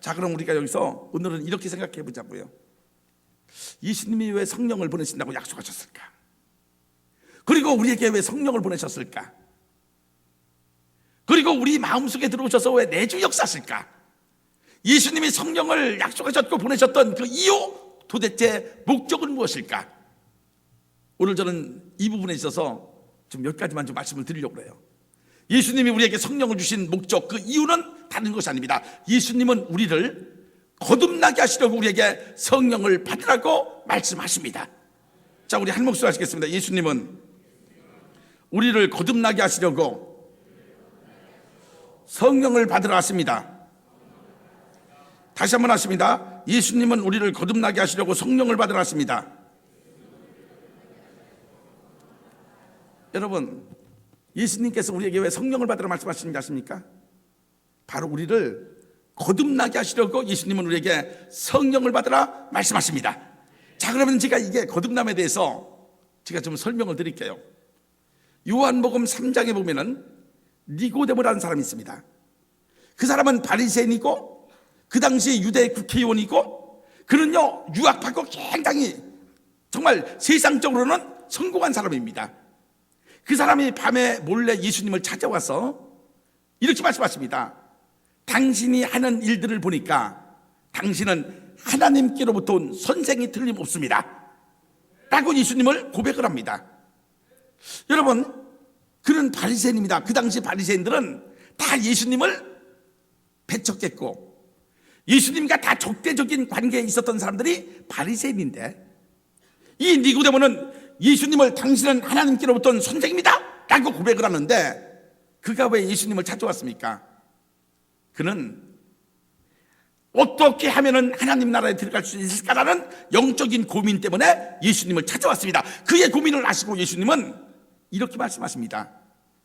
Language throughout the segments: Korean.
자, 그럼 우리가 여기서 오늘은 이렇게 생각해 보자고요. 예수님이 왜 성령을 보내신다고 약속하셨을까? 그리고 우리에게 왜 성령을 보내셨을까? 그리고 우리 마음속에 들어오셔서 왜 내주 역사하실까? 예수님이 성령을 약속하셨고 보내셨던 그 이유, 도대체 목적은 무엇일까? 오늘 저는 이 부분에 있어서 좀 몇 가지만 좀 말씀을 드리려고 해요. 예수님이 우리에게 성령을 주신 목적, 그 이유는 다른 것이 아닙니다. 예수님은 우리를 거듭나게 하시려고 우리에게 성령을 받으라고 말씀하십니다. 자, 우리 한 목소리 하시겠습니다. 예수님은 우리를 거듭나게 하시려고 성령을 받으러 왔습니다. 다시 한번 하십니다. 예수님은 우리를 거듭나게 하시려고 성령을 받으러 왔습니다. 여러분, 예수님께서 우리에게 왜 성령을 받으러 말씀하시는지 아십니까? 바로 우리를 거듭나게 하시려고 예수님은 우리에게 성령을 받으라 말씀하십니다. 자, 그러면 제가 이게 거듭남에 대해서 제가 좀 설명을 드릴게요. 요한복음 3장에 보면은 니고데모라는 사람이 있습니다. 그 사람은 바리새인이고 그 당시 유대 국회의원이고 그는요 유학파고 굉장히 정말 세상적으로는 성공한 사람입니다. 그 사람이 밤에 몰래 예수님을 찾아와서 이렇게 말씀하십니다. 당신이 하는 일들을 보니까 당신은 하나님께로부터 온 선생이 틀림없습니다 라고 예수님을 고백을 합니다. 여러분, 그는 바리새인입니다. 그 당시 바리새인들은 다 예수님을 배척했고 예수님과 다 적대적인 관계에 있었던 사람들이 바리새인인데, 이 니고데모는 예수님을 당신은 하나님께로부터 온 선생입니다 라고 고백을 하는데, 그가 왜 예수님을 찾아왔습니까? 그는 어떻게 하면 하나님 나라에 들어갈 수 있을까라는 영적인 고민 때문에 예수님을 찾아왔습니다. 그의 고민을 아시고 예수님은 이렇게 말씀하십니다.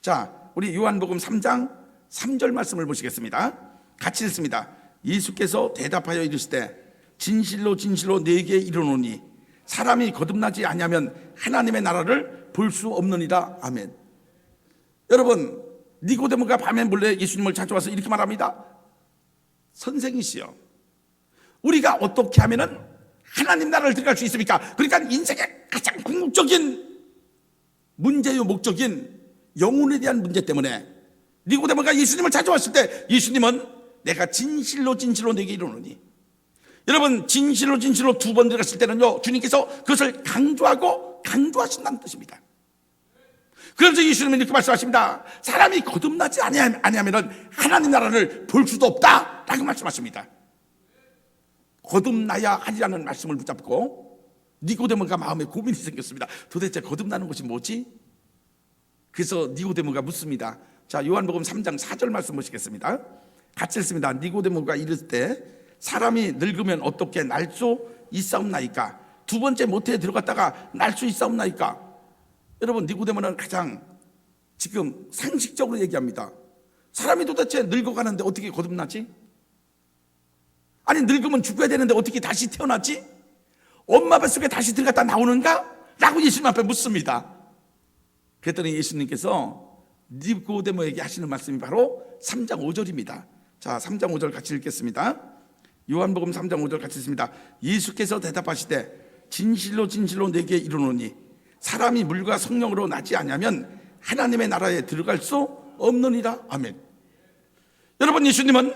자, 우리 요한복음 3장 3절 말씀을 보시겠습니다. 같이 읽습니다. 예수께서 대답하여 이르시되 진실로 진실로 네게 이르노니 사람이 거듭나지 아니하면 하나님의 나라를 볼 수 없느니라. 아멘. 여러분, 니고데모가 밤에 몰래 예수님을 찾아와서 이렇게 말합니다. 선생이시여, 우리가 어떻게 하면 하나님 나라를 들어갈 수 있습니까? 그러니까 인생의 가장 궁극적인 문제요 목적인 영혼에 대한 문제 때문에 니고데모가 예수님을 찾아왔을 때 예수님은 내가 진실로 진실로 네게 이르노니, 여러분, 진실로 진실로 두 번 들어갔을 때는요 주님께서 그것을 강조하신다는 뜻입니다. 그래서 예수님은 이렇게 말씀하십니다. 사람이 거듭나지 아니하면 하나님 나라를 볼 수도 없다 라고 말씀하십니다. 거듭나야 하리라는 말씀을 붙잡고 니고데모가 마음에 고민이 생겼습니다. 도대체 거듭나는 것이 뭐지? 그래서 니고데모가 묻습니다. 자, 요한복음 3장 4절 말씀 보시겠습니다. 같이 읽습니다. 니고데모가 이를 때 사람이 늙으면 어떻게 날 수 있사옵나이까? 두 번째 모태에 들어갔다가 날 수 있사옵나이까? 여러분, 니고데모는 가장 지금 상식적으로 얘기합니다. 사람이 도대체 늙어가는데 어떻게 거듭나지? 아니, 늙으면 죽어야 되는데 어떻게 다시 태어나지? 엄마 뱃속에 다시 들어갔다 나오는가? 라고 예수님 앞에 묻습니다. 그랬더니 예수님께서 니고데모에게 하시는 말씀이 바로 3장 5절입니다. 자, 3장 5절 같이 읽겠습니다. 요한복음 3장 5절 같이 읽습니다. 예수께서 대답하시되 진실로 진실로 네게 이르노니 사람이 물과 성령으로 나지 아니하면 하나님의 나라에 들어갈 수 없느니라. 아멘. 여러분, 예수님은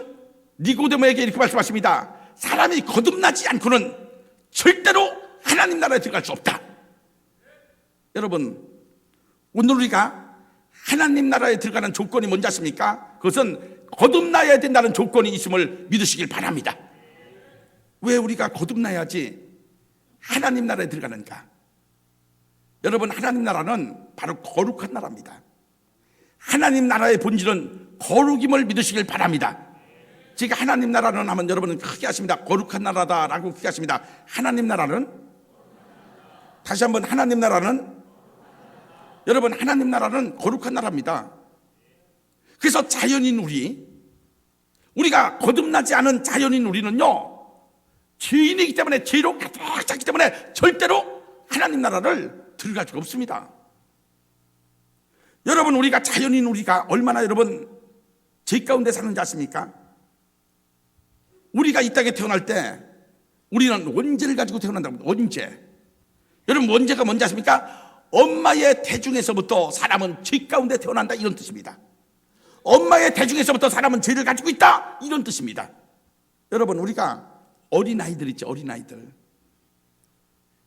니고데모에게 이렇게 말씀하십니다. 사람이 거듭나지 않고는 절대로 하나님 나라에 들어갈 수 없다. 여러분, 오늘 우리가 하나님 나라에 들어가는 조건이 뭔지 아십니까? 그것은 거듭나야 된다는 조건이 있음을 믿으시길 바랍니다. 왜 우리가 거듭나야지 하나님 나라에 들어가는가? 여러분, 하나님 나라는 바로 거룩한 나라입니다. 하나님 나라의 본질은 거룩임을 믿으시길 바랍니다. 제가 하나님 나라는 하면 여러분은 크게 하십니다. 거룩한 나라다라고 크게 하십니다. 하나님 나라는, 다시 한번, 하나님 나라는, 여러분, 하나님 나라는 거룩한 나라입니다. 그래서 자연인 우리가 거듭나지 않은 자연인 우리는요 죄인이기 때문에, 죄로 가득 찼기 때문에 절대로 하나님 나라를 들어갈 수가 없습니다. 여러분, 우리가 자연인 우리가 얼마나 여러분 죄 가운데 사는지 아십니까? 우리가 이 땅에 태어날 때 우리는 원죄를 가지고 태어난다고 합니다. 원죄. 여러분, 원죄가 뭔지 아십니까? 엄마의 태중에서부터 사람은 죄 가운데 태어난다, 이런 뜻입니다. 엄마의 태중에서부터 사람은 죄를 가지고 있다, 이런 뜻입니다. 여러분, 우리가 어린아이들 있죠, 어린아이들.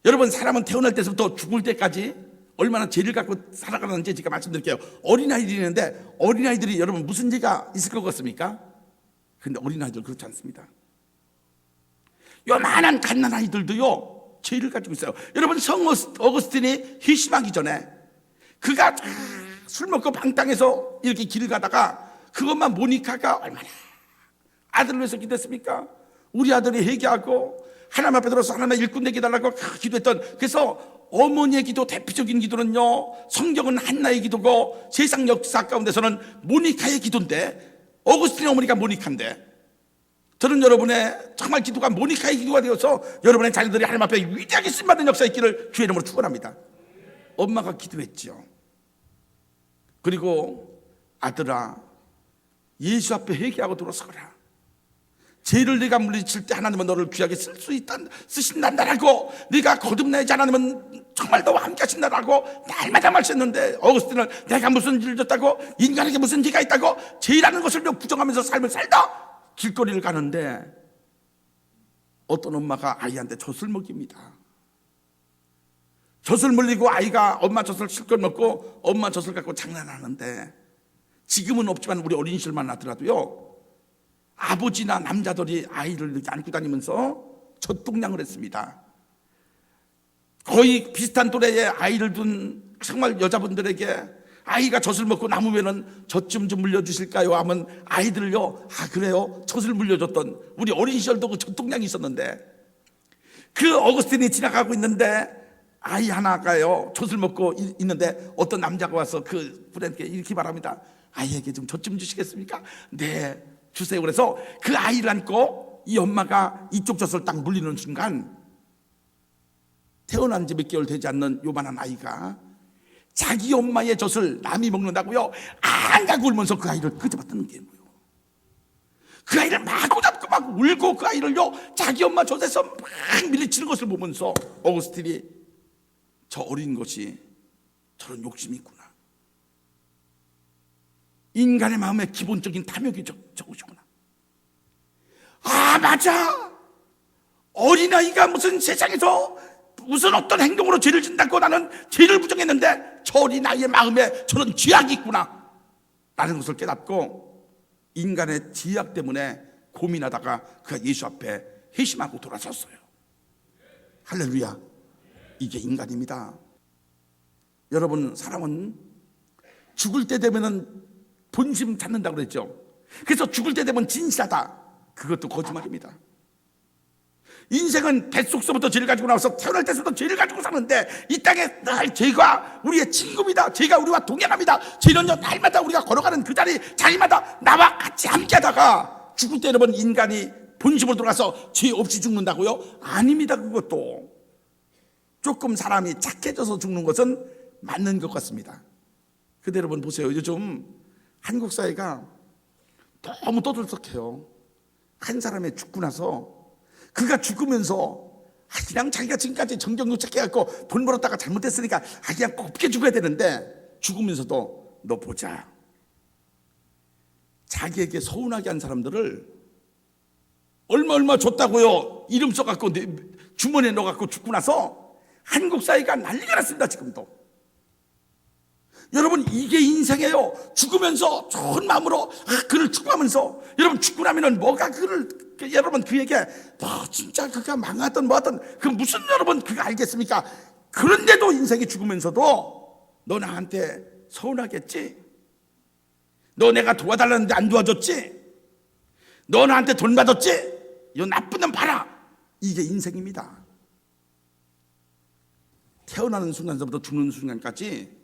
여러분, 사람은 태어날 때부터 죽을 때까지 얼마나 죄를 갖고 살아가는지 제가 말씀드릴게요. 어린아이들이 있는데 어린아이들이 여러분 무슨 죄가 있을 것 같습니까? 근데 어린아이들 그렇지 않습니다. 요만한 갓난아이들도요 죄를 가지고 있어요. 여러분, 성 어거스틴이 희심하기 전에 그가 술 먹고 방탕해서 이렇게 길을 가다가 그것만 모니카가 얼마나 아들을 위해서 기도했습니까? 우리 아들이 회개하고 하나님 앞에 들어서 하나님의 일꾼 되게 해달라고 기도했던, 그래서 어머니의 기도, 대표적인 기도는요, 성경은 한나의 기도고 세상 역사 가운데서는 모니카의 기도인데, 어거스틴 어머니가 모니카인데, 저는 여러분의 정말 기도가 모니카의 기도가 되어서 여러분의 자녀들이 하나님 앞에 위대하게 쓰임받는 역사의 길을 주의 이름으로 축원합니다. 엄마가 기도했죠. 그리고 아들아, 예수 앞에 회개하고 돌아서거라. 죄를 네가 물리칠 때 하나님은 너를 귀하게 쓰신다라고, 네가 거듭나야지 하나님은 정말 너와 함께 하신다라고 날마다 말씀했는데, 어거스틴은 내가 무슨 죄를 졌다고, 인간에게 무슨 죄가 있다고 죄라는 것을 부정하면서 삶을 살다 길거리를 가는데 어떤 엄마가 아이한테 젖을 먹입니다. 젖을 물리고 아이가 엄마 젖을 실컷 먹고 엄마 젖을 갖고 장난하는데, 지금은 없지만 우리 어린 시절만 하더라도요, 아버지나 남자들이 아이를 이렇게 안고 다니면서 젖동량을 했습니다. 거의 비슷한 또래의 아이를 둔 정말 여자분들에게 아이가 젖을 먹고 남으면은 젖 좀 물려주실까요? 하면 아이들을요, 아 그래요? 젖을 물려줬던 우리 어린 시절도 그 젖동량이 있었는데, 그 어거스틴이 지나가고 있는데 아이 하나가요 젖을 먹고 있는데 어떤 남자가 와서 그 분에게 이렇게 말합니다. 아이에게 좀 젖 좀 주시겠습니까? 네, 주세요. 그래서 그 아이를 안고 이 엄마가 이쪽 젖을 딱 물리는 순간, 태어난 지 몇 개월 되지 않는 요만한 아이가 자기 엄마의 젖을 남이 먹는다고요 안가고 울면서 그 아이를 끄집어뜯는 게 뭐예요. 그 아이를 마구 잡고 막 울고 그 아이를요 자기 엄마 젖에서 막 밀리치는 것을 보면서 어거스틴이, 저 어린 것이 저런 욕심이 있구나. 인간의 마음의 기본적인 탐욕이 저것이구나. 아 맞아, 어린아이가 무슨 세상에서 무슨 어떤 행동으로 죄를 짓는다고 나는 죄를 부정했는데 저 어린아이의 마음에 저런 죄악이 있구나 라는 것을 깨닫고, 인간의 죄악 때문에 고민하다가 그가 예수 앞에 회심하고 돌아섰어요. 할렐루야. 이게 인간입니다. 여러분, 사람은 죽을 때 되면은 본심 찾는다고 그랬죠. 그래서 죽을 때 되면 진실하다, 그것도 거짓말입니다. 인생은 뱃속서부터 죄를 가지고 나와서 태어날 때부터 죄를 가지고 사는데, 이 땅에 늘 죄가 우리의 친구입니다. 죄가 우리와 동행합니다. 죄는요 날마다 우리가 걸어가는 그 자리마다 나와 같이 함께하다가 죽을 때 여러분, 인간이 본심으로 돌아가서 죄 없이 죽는다고요? 아닙니다. 그것도 조금 사람이 착해져서 죽는 것은 맞는 것 같습니다. 근데 여러분 보세요, 요즘 한국 사회가 너무 떠들썩해요. 한 사람이 죽고 나서 그가 죽으면서 그냥 자기가 지금까지 정경유 착해갖고 돈 벌었다가 잘못했으니까 그냥 곱게 죽어야 되는데, 죽으면서도 너 보자, 자기에게 서운하게 한 사람들을 얼마 줬다고요 이름 써갖고 주머니에 넣어갖고 죽고 나서 한국 사회가 난리가 났습니다. 지금도 여러분, 이게 인생이에요. 죽으면서 좋은 마음으로 그를 추구하면서, 여러분 죽고 나면은 뭐가 여러분 그에게 진짜 그가 망하던 뭐하던 그 무슨 여러분 그가 알겠습니까? 그런데도 인생이 죽으면서도 너 나한테 서운하겠지? 너 내가 도와달라는데 안 도와줬지? 너 나한테 돈 받았지? 이 나쁜 놈 봐라. 이게 인생입니다. 태어나는 순간서부터 죽는 순간까지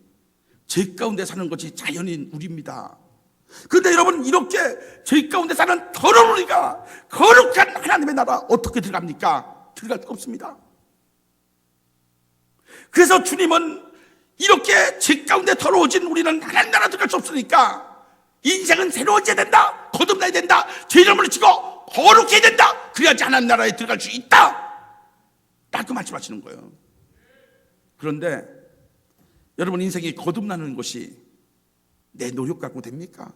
죄 가운데 사는 것이 자연인 우리입니다. 그런데 여러분, 이렇게 죄 가운데 사는 더러운 우리가 거룩한 하나님의 나라 어떻게 들어갑니까? 들어갈 데가 없습니다. 그래서 주님은 이렇게 죄 가운데 더러워진 우리는 하나님 나라 들어갈 수 없으니까 인생은 새로워져야 된다, 거듭나야 된다, 죄를 물리치고 거룩해야 된다. 그래야지 하나님 나라에 들어갈 수 있다. 딱 그 말씀하시는 거예요. 그런데 여러분, 인생이 거듭나는 것이 내 노력 갖고 됩니까?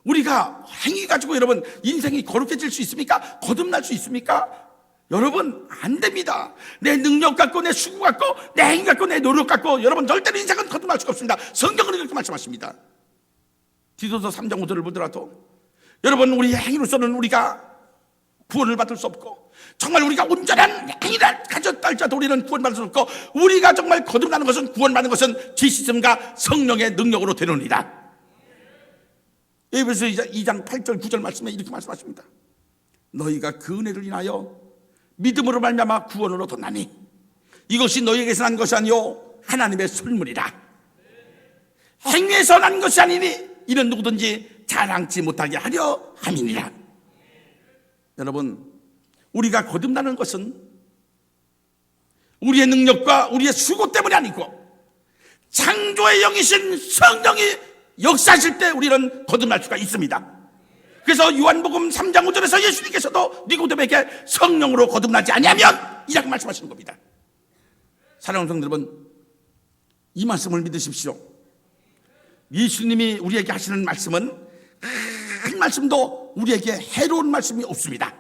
우리가 행위 가지고 여러분 인생이 거룩해질 수 있습니까? 거듭날 수 있습니까? 여러분, 안 됩니다. 내 능력 갖고, 내 수고 갖고, 내 행위 갖고, 내 노력 갖고 여러분 절대로 인생은 거듭날 수가 없습니다. 성경은 이렇게 말씀하십니다. 디도서 3장 5절을 보더라도 여러분, 우리의 행위로서는 우리가 구원을 받을 수 없고, 정말 우리가 온전한 행위를 가졌다 할지라도 우리는 구원받을 수 없고, 우리가 정말 거듭나는 것은, 구원받는 것은 지시즘과 성령의 능력으로 되느니라. 에베소 2장 8절 9절 말씀에 이렇게 말씀하십니다. 너희가 그 은혜를 인하여 믿음으로 말미암아 구원을 얻었나니 이것이 너희에게서 난 것이 아니요 하나님의 선물이라. 행위에서 난 것이 아니니 이는 누구든지 자랑치 못하게 하려 함이니라. 여러분, 우리가 거듭나는 것은 우리의 능력과 우리의 수고 때문이 아니고 창조의 영이신 성령이 역사하실 때 우리는 거듭날 수가 있습니다. 그래서 요한복음 3장 5절에서 예수님께서도 니고데모에게 성령으로 거듭나지 아니하면 이라고 말씀하시는 겁니다. 사랑하는 성도 여러분, 이 말씀을 믿으십시오. 예수님이 우리에게 하시는 말씀은 한 말씀도 우리에게 해로운 말씀이 없습니다.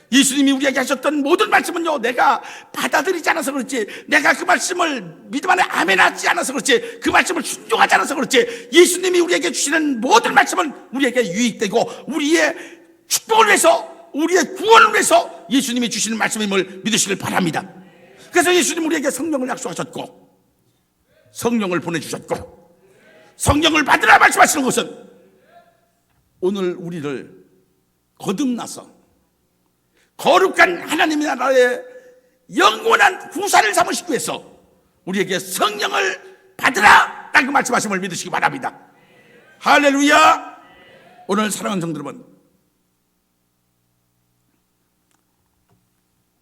예수님이 우리에게 하셨던 모든 말씀은요, 내가 받아들이지 않아서 그렇지, 내가 그 말씀을 믿음 안에 아멘하지 않아서 그렇지, 그 말씀을 순종하지 않아서 그렇지, 예수님이 우리에게 주시는 모든 말씀은 우리에게 유익되고 우리의 축복을 위해서, 우리의 구원을 위해서 예수님이 주시는 말씀임을 믿으시길 바랍니다. 그래서 예수님 우리에게 성령을 약속하셨고 성령을 보내주셨고 성령을 받으라 말씀하시는 것은 오늘 우리를 거듭나서 거룩한 하나님의 나라의 영원한 후사를 삼으시기 위해서 우리에게 성령을 받으라 라고 말씀하심을 믿으시기 바랍니다. 할렐루야. 오늘 사랑하는 성도 여러분,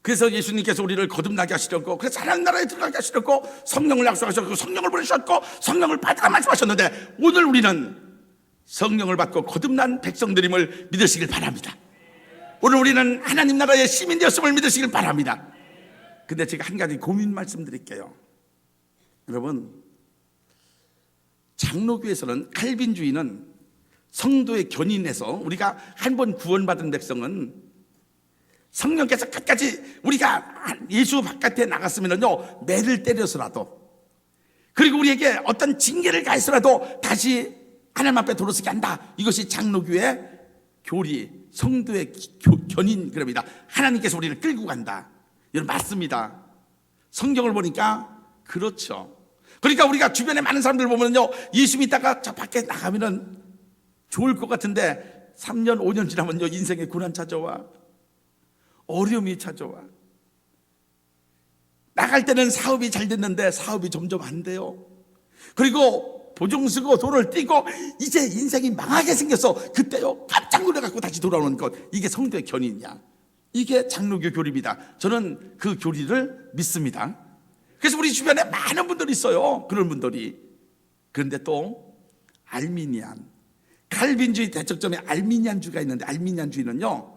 그래서 예수님께서 우리를 거듭나게 하시려고, 그래서 하나님 나라에 들어가게 하시려고 성령을 약속하셨고 성령을 보내주셨고 성령을 받으라 말씀하셨는데, 오늘 우리는 성령을 받고 거듭난 백성들임을 믿으시길 바랍니다. 오늘 우리는 하나님 나라의 시민 되었음을 믿으시길 바랍니다. 근데 제가 한 가지 고민 말씀드릴게요. 여러분, 장로교에서는, 칼빈주의는 성도의 견인에서 우리가 한 번 구원받은 백성은 성령께서 끝까지, 우리가 예수 바깥에 나갔으면요 매를 때려서라도, 그리고 우리에게 어떤 징계를 가해서라도 다시 하나님 앞에 돌아서게 한다. 이것이 장로교의 교리, 성도의 견인, 그럽니다. 하나님께서 우리를 끌고 간다. 여러분, 맞습니다. 성경을 보니까 그렇죠. 그러니까 우리가 주변에 많은 사람들 보면요, 예수 믿다가 저 밖에 나가면은 좋을 것 같은데 3년 5년 지나면요 인생의 고난 찾아와, 어려움이 찾아와. 나갈 때는 사업이 잘 됐는데 사업이 점점 안 돼요. 그리고 보증 쓰고 돈을 떼고 이제 인생이 망하게 생겨서 그때요 깜짝 놀라갖고 다시 돌아오는 것, 이게 성도의 견인이야. 이게 장로교 교리입니다. 저는 그 교리를 믿습니다. 그래서 우리 주변에 많은 분들이 있어요, 그런 분들이. 그런데 또 알미니안, 칼빈주의 대척점에 알미니안주의가 있는데, 알미니안주의는요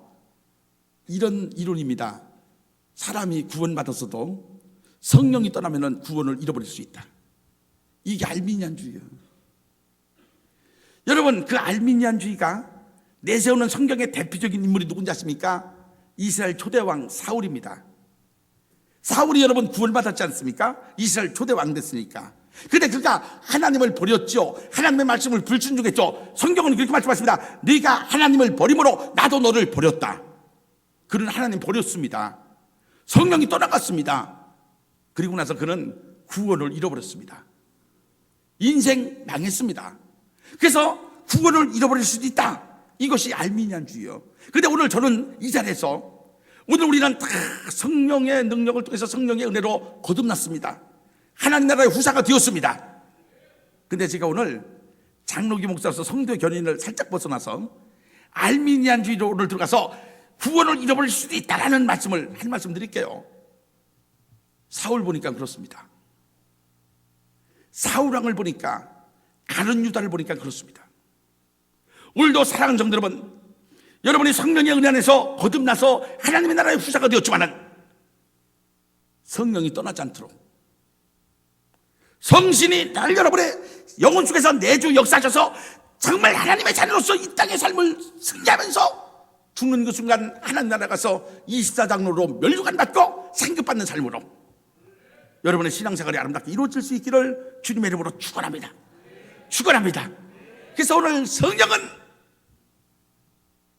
이런 이론입니다. 사람이 구원받았어도 성령이 떠나면 구원을 잃어버릴 수 있다. 이게 알미니안주의예요. 여러분, 그 알미니안주의가 내세우는 성경의 대표적인 인물이 누군지 아십니까? 이스라엘 초대왕 사울입니다. 사울이 여러분 구원받았지 않습니까? 이스라엘 초대왕 됐으니까. 근데 그가 하나님을 버렸죠. 하나님의 말씀을 불순종했죠. 성경은 그렇게 말씀하십니다. 네가 하나님을 버림으로 나도 너를 버렸다. 그는 하나님 버렸습니다. 성령이 떠나갔습니다. 그리고 나서 그는 구원을 잃어버렸습니다. 인생 망했습니다. 그래서 구원을 잃어버릴 수도 있다. 이것이 알미니안주의예요. 그런데 오늘 저는 이 자리에서, 오늘 우리는 다 성령의 능력을 통해서 성령의 은혜로 거듭났습니다. 하나님 나라의 후사가 되었습니다. 근데 제가 오늘 장로교 목사로서 성도의 견인을 살짝 벗어나서 알미니안주의로 오늘 들어가서 구원을 잃어버릴 수도 있다라는 말씀을 한 말씀 드릴게요. 사울 보니까 그렇습니다. 사울왕을 보니까, 가룟 유다를 보니까 그렇습니다. 오늘도 사랑하는 성도 여러분, 여러분이 성령의 은혜 안에서 거듭나서 하나님의 나라의 후사가 되었지만은 성령이 떠나지 않도록 성신이 날 여러분의 영혼 속에서 내주 역사하셔서 정말 하나님의 자녀로서 이 땅의 삶을 승리하면서 죽는 그 순간 하나님 나라 가서 24장로로 면류관 받고 상급받는 삶으로 여러분의 신앙생활이 아름답게 이루어질 수 있기를 주님의 이름으로 축원합니다. 축원합니다. 그래서 오늘 성령은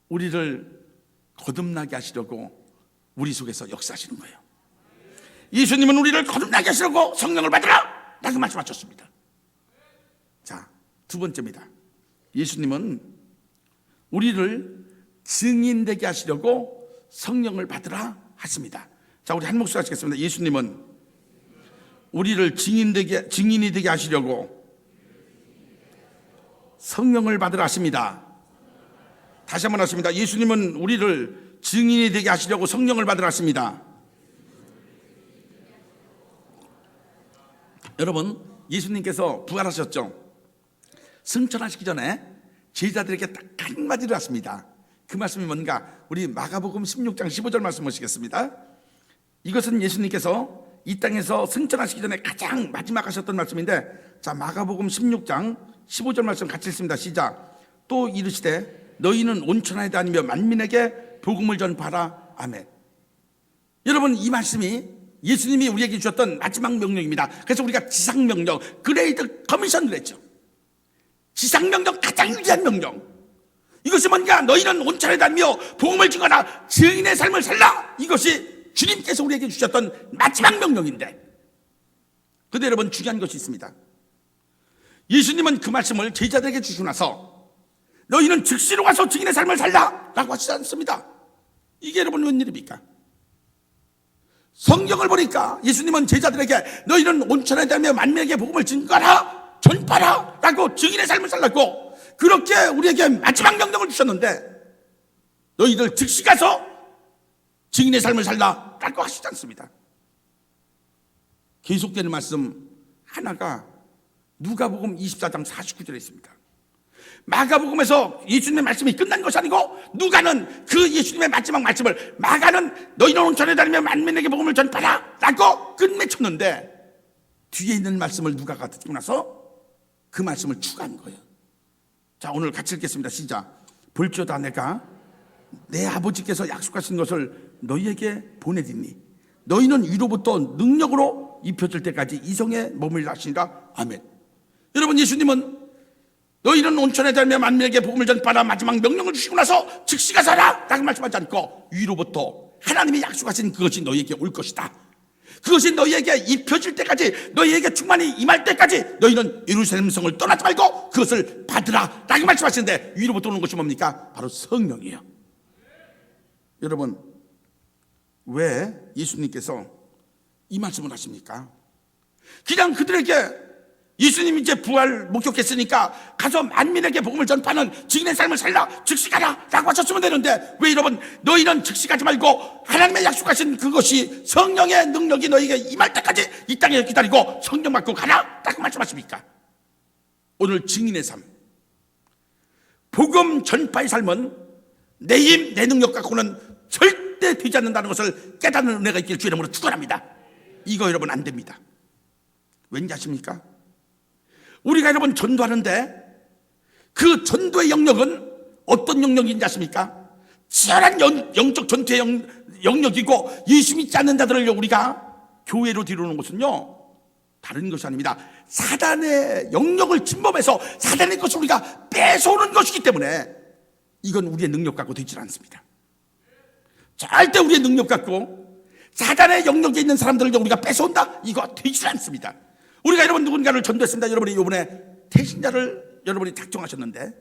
우리를 거듭나게 하시려고 우리 속에서 역사하시는 거예요. 예수님은 우리를 거듭나게 하시려고 성령을 받으라 라고 말씀하셨습니다. 자, 두 번째입니다. 예수님은 우리를 증인되게 하시려고 성령을 받으라 하십니다. 자, 우리 한 목소리 하시겠습니다. 예수님은 우리를 증인이 되게 하시려고 성령을 받으라 하십니다. 다시 한번 하십니다. 예수님은 우리를 증인이 되게 하시려고 성령을 받으라 하십니다. 여러분, 예수님께서 부활하셨죠? 승천하시기 전에 제자들에게 딱 한마디를 하십니다. 그 말씀이 뭔가 우리 마가복음 16장 15절 말씀 보시겠습니다. 이것은 예수님께서 이 땅에서 승천하시기 전에 가장 마지막 하셨던 말씀인데, 자, 마가복음 16장 15절 말씀 같이 읽습니다. 시작. 또 이르시되 너희는 온천하에 다니며 만민에게 복음을 전파하라. 아멘. 여러분, 이 말씀이 예수님이 우리에게 주셨던 마지막 명령입니다. 그래서 우리가 지상명령, 그레이트 커미션을 했죠. 지상명령, 가장 위대한 명령. 이것이 뭔가 너희는 온천에 다니며 복음을 증거하라, 증인의 삶을 살라. 이것이 주님께서 우리에게 주셨던 마지막 명령인데, 그런데 여러분, 중요한 것이 있습니다. 예수님은 그 말씀을 제자들에게 주시고 나서 너희는 즉시로 가서 증인의 삶을 살라 라고 하시지 않습니다. 이게 여러분 웬일입니까? 성경을 보니까 예수님은 제자들에게 너희는 온천에 다니며 만민에게 복음을 증거하라, 전파하라 라고 증인의 삶을 살라고 그렇게 우리에게 마지막 명령을 주셨는데, 너희들 즉시 가서 증인의 삶을 살라 라고 하시지 않습니다. 계속되는 말씀 하나가 누가복음 24장 49절에 있습니다. 마가복음에서 예수님의 말씀이 끝난 것이 아니고 누가는 그 예수님의 마지막 말씀을, 마가는 너희는 온천에 다니며 만민에게 복음을 전파하라 라고 끝맺혔는데, 뒤에 있는 말씀을 누가가 듣고 나서 그 말씀을 추가한 거예요. 자, 오늘 같이 읽겠습니다. 시작. 볼지어다 내가 내 아버지께서 약속하신 것을 너희에게 보내리니 너희는 위로부터 능력으로 입혀질 때까지 이성에 머물라 하시니라. 아멘. 여러분, 예수님은 너희는 온천에 다니며 만민에게 복음을 전파하라 마지막 명령을 주시고 나서 즉시 가서 하라 라고 말씀하지 않고, 위로부터 하나님이 약속하신 그것이 너희에게 올 것이다, 그것이 너희에게 입혀질 때까지, 너희에게 충만히 임할 때까지 너희는 예루살렘 성을 떠나지 말고 그것을 받으라 라고 말씀하시는데, 위로부터 오는 것이 뭡니까? 바로 성령이에요. 여러분, 왜 예수님께서 이 말씀을 하십니까? 그냥 그들에게 예수님이 이제 부활 목격했으니까 가서 만민에게 복음을 전파하는 증인의 삶을 살라, 즉시 가라 라고 하셨으면 되는데, 왜 여러분 너희는 즉시 가지 말고 하나님의 약속하신 그것이 성령의 능력이 너희에게 임할 때까지 이 땅에 기다리고 성령 받고 가라 라고 말씀하십니까? 오늘 증인의 삶, 복음 전파의 삶은 내 힘, 내 능력 갖고는 절대 되지 않는다는 것을 깨닫는 은혜가 있길 주의 이름으로 축원합니다. 이거 여러분 안 됩니다. 왠지 아십니까? 우리가 여러분 전도하는데 그 전도의 영역은 어떤 영역인지 아십니까? 치열한 영적 전투의 영역이고, 예수 믿지 않는 자들을 우리가 교회로 데려오는 것은요 다른 것이 아닙니다. 사단의 영역을 침범해서 사단의 것을 우리가 뺏어오는 것이기 때문에 이건 우리의 능력 갖고 되지 않습니다. 절대 우리의 능력 갖고 사단의 영역에 있는 사람들을 우리가 뺏어온다, 이거 되지 않습니다. 우리가 여러분 누군가를 전도했습니다. 여러분이 이번에 태신자를 여러분이 작정하셨는데,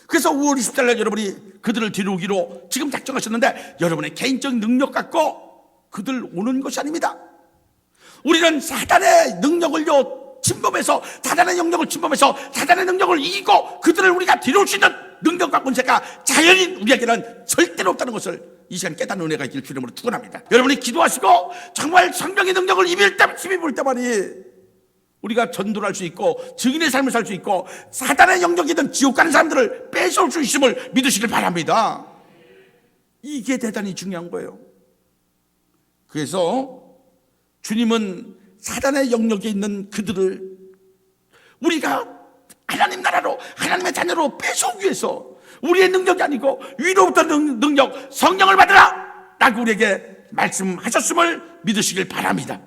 그래서 5월 20일 날 여러분이 그들을 데려오기로 지금 작정하셨는데, 여러분의 개인적 능력 갖고 그들 오는 것이 아닙니다. 우리는 사단의 능력을요 침범해서, 사단의 영역을 침범해서 사단의 능력을 이기고 그들을 우리가 데려올 수 있는 능력과 권세가 자연인 우리에게는 절대로 없다는 것을 이 시간 깨닫는 은혜가 있길 주님으로 축원합니다. 여러분이 기도하시고 정말 성령의 능력을 힘입을 때만이 우리가 전도를 할 수 있고 증인의 삶을 살 수 있고 사단의 영역이든 지옥 가는 사람들을 뺏어올 수 있음을 믿으시길 바랍니다. 이게 대단히 중요한 거예요. 그래서 주님은 사단의 영역에 있는 그들을 우리가 하나님 나라로, 하나님의 자녀로 뺏어오기 위해서 우리의 능력이 아니고 위로부터 능력, 성령을 받으라 라고 우리에게 말씀하셨음을 믿으시길 바랍니다.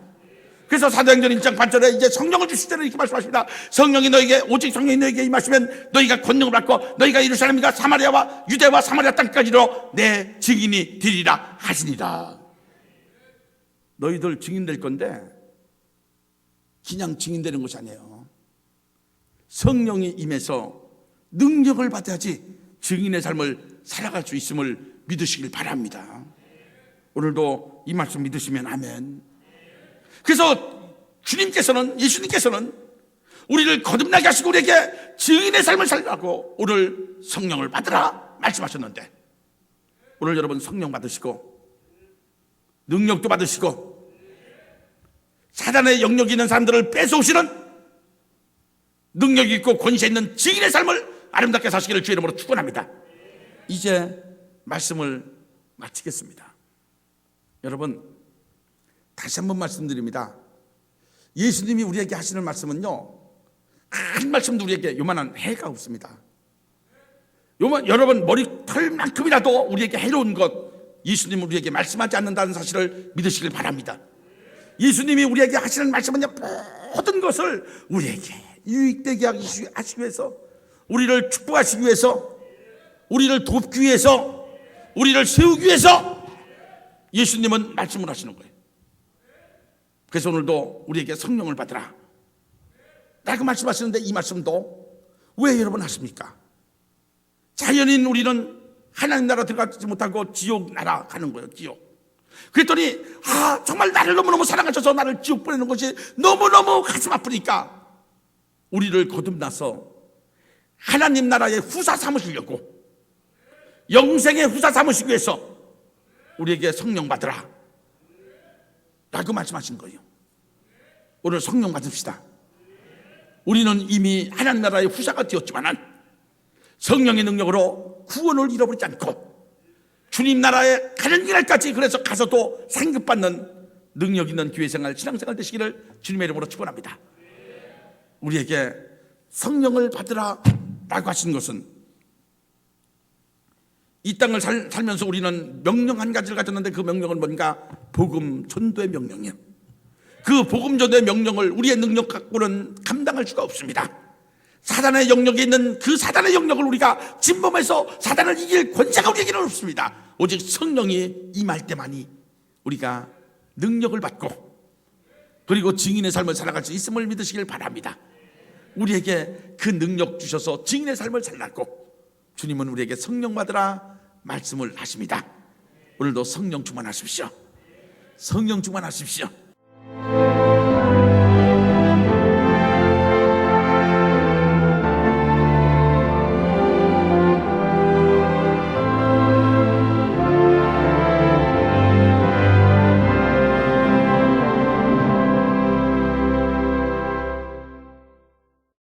그래서 사도행전 1장 8절에 이제 성령을 주실 때는 이렇게 말씀하십니다. 성령이 너에게, 오직 성령이 너에게 임하시면 너희가 권능을 받고 너희가 예루살렘과 사마리아와 유대와 사마리아 땅까지로 내 증인이 되리라 하시니라. 너희들 증인 될 건데 그냥 증인되는 것이 아니에요. 성령이 임해서 능력을 받아야지 증인의 삶을 살아갈 수 있음을 믿으시길 바랍니다. 오늘도 이 말씀 믿으시면 아멘. 그래서 주님께서는, 예수님께서는 우리를 거듭나게 하시고 우리에게 증인의 삶을 살라고 오늘 성령을 받으라 말씀하셨는데, 오늘 여러분 성령 받으시고 능력도 받으시고 사단의 영역이 있는 사람들을 뺏어오시는 능력이 있고 권세 있는 증인의 삶을 아름답게 사시기를 주의 이름으로 축원합니다. 이제 말씀을 마치겠습니다. 여러분, 다시 한번 말씀드립니다. 예수님이 우리에게 하시는 말씀은요, 한 말씀도 우리에게 요만한 해가 없습니다. 여러분 머리털만큼이라도 우리에게 해로운 것 예수님은 우리에게 말씀하지 않는다는 사실을 믿으시길 바랍니다. 예수님이 우리에게 하시는 말씀은요, 모든 것을 우리에게 유익되게 하시기 위해서, 우리를 축복하시기 위해서, 우리를 돕기 위해서, 우리를 세우기 위해서 예수님은 말씀을 하시는 거예요. 그래서 오늘도 우리에게 성령을 받으라 라고 말씀하시는데, 이 말씀도 왜 여러분 하십니까? 자연인 우리는 하나님 나라 들어가지 못하고 지옥 나라 가는 거예요. 지옥. 그랬더니 정말 나를 너무너무 사랑하셔서 나를 지옥 보내는 것이 너무너무 가슴 아프니까 우리를 거듭나서 하나님 나라의 후사 삼으시려고, 영생의 후사 삼으시기 위해서 우리에게 성령 받으라 라고 말씀하신 거예요. 오늘 성령 받읍시다. 우리는 이미 하나님 나라의 후사가 되었지만 성령의 능력으로 구원을 잃어버리지 않고 주님 나라에 가는 길까지, 그래서 가서도 상급받는 능력 있는 교회생활, 신앙생활 되시기를 주님의 이름으로 축원합니다. 우리에게 성령을 받으라 라고 하신 것은, 이 땅을 살면서 우리는 명령 한 가지를 가졌는데 그 명령은 뭔가? 복음 전도의 명령이에요. 그 복음 전도의 명령을 우리의 능력 갖고는 감당할 수가 없습니다. 사단의 영역에 있는 그 사단의 영역을 우리가 진범해서 사단을 이길 권세가 우리에게는 없습니다. 오직 성령이 임할 때만이 우리가 능력을 받고 그리고 증인의 삶을 살아갈 수 있음을 믿으시길 바랍니다. 우리에게 그 능력 주셔서 증인의 삶을 살라고 주님은 우리에게 성령 받으라 말씀을 하십니다. 오늘도 성령 충만하십시오. 성령 충만하십시오.